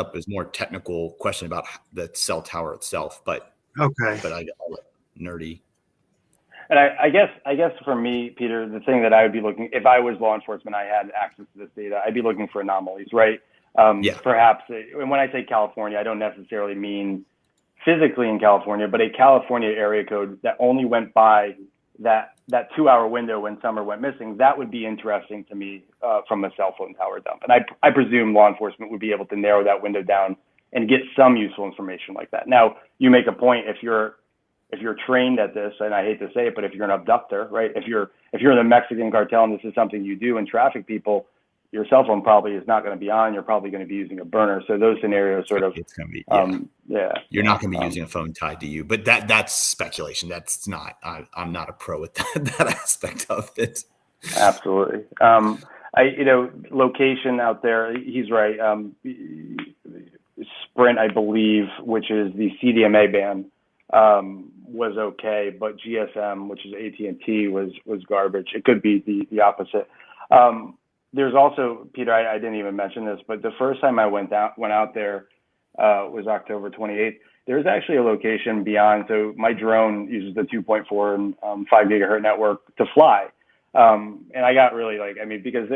up is more technical question about the cell tower itself, but I'll let nerdy. And I guess for me, Peter, the thing that I would be looking, if I was law enforcement, I had access to this data, I'd be looking for anomalies, right? Perhaps, and when I say California, I don't necessarily mean physically in California, but a California area code that only went by that 2-hour window when Summer went missing. That would be interesting to me from a cell phone tower dump. And I presume law enforcement would be able to narrow that window down and get some useful information like that. Now, you make a point, if you're trained at this, and I hate to say it, but if you're an abductor, right? If you're in the Mexican cartel and this is something you do and traffic people, your cell phone probably is not going to be on. You're probably going to be using a burner. So those scenarios sort of, it's going to be, you're not going to be using a phone tied to you, but that's speculation. That's not, I'm not a pro at that aspect of it. Absolutely. Location out there, he's right. Sprint, I believe, which is the CDMA band, was okay, but GSM, which is AT&T, was garbage. It could be the opposite. There's also, Peter, I didn't even mention this, but the first time I went out there was October 28th. There's actually a location beyond. So my drone uses the 2.4 and 5 gigahertz network to fly. And I got really because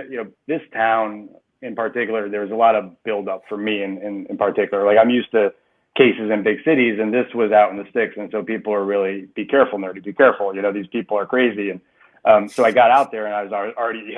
this town in particular, there's a lot of buildup for me in particular. Like, I'm used to cases in big cities, and this was out in the sticks. And so people are really, be careful, nerdy, be careful. These people are crazy. And so I got out there and I was already,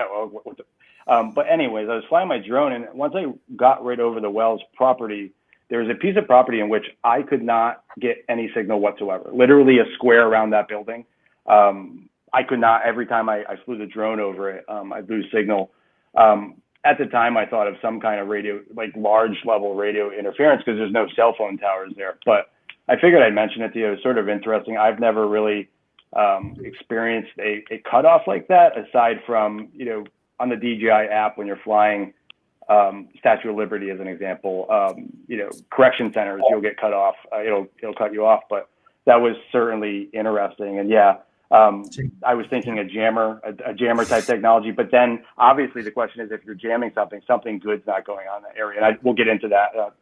but anyways, I was flying my drone, and once I got right over the Wells property, there was a piece of property in which I could not get any signal whatsoever, literally a square around that building. I could not, every time I flew the drone over it, I'd lose signal. At the time, I thought of some kind of radio, like large level radio interference, because there's no cell phone towers there. But I figured I'd mention it to you. It was sort of interesting. I've never really experienced a cutoff like that, aside from, on the DJI app when you're flying Statue of Liberty as an example, correction centers, you'll get cut off. It'll cut you off. But that was certainly interesting. And I was thinking a jammer type technology. But then obviously the question is, if you're jamming something good's not going on in that area. And we'll get into that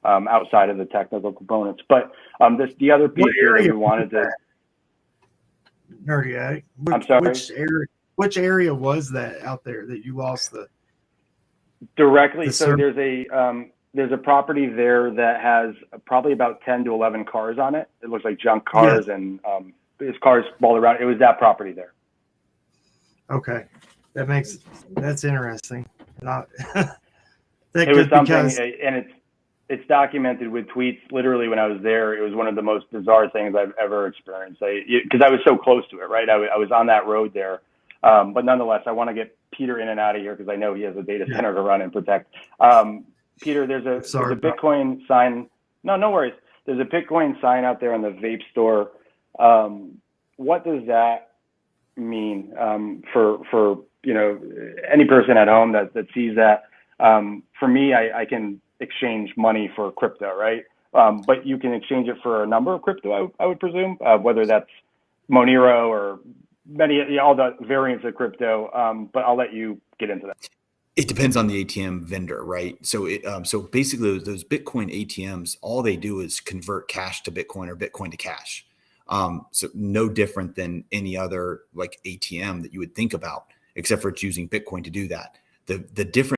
outside of the technical components. But the other piece here that we wanted to. Nerdy, I'm sorry. Which area was that out there that you lost the directly? So there's a property there that has probably about 10 to 11 cars on it. It looks like junk cars, and there's cars all around. It was that property there. Okay, that's interesting. It was something, and it's documented with tweets. Literally, when I was there, it was one of the most bizarre things I've ever experienced. Because I was so close to it, right? I was on that road there. But nonetheless, I want to get Peter in and out of here because I know he has a data center to run and protect. Peter, there's a Bitcoin sign. No worries. There's a Bitcoin sign out there on the vape store. What does that mean for any person at home that sees that? For me, I can exchange money for crypto, right? But you can exchange it for a number of crypto, I would presume, whether that's Monero or all the variants of crypto, but I'll let you get into that. It depends on the ATM vendor, right? So so basically those Bitcoin ATMs, all they do is convert cash to Bitcoin or Bitcoin to cash. So no different than any other like ATM that you would think about, except for it's using Bitcoin to do that. The difference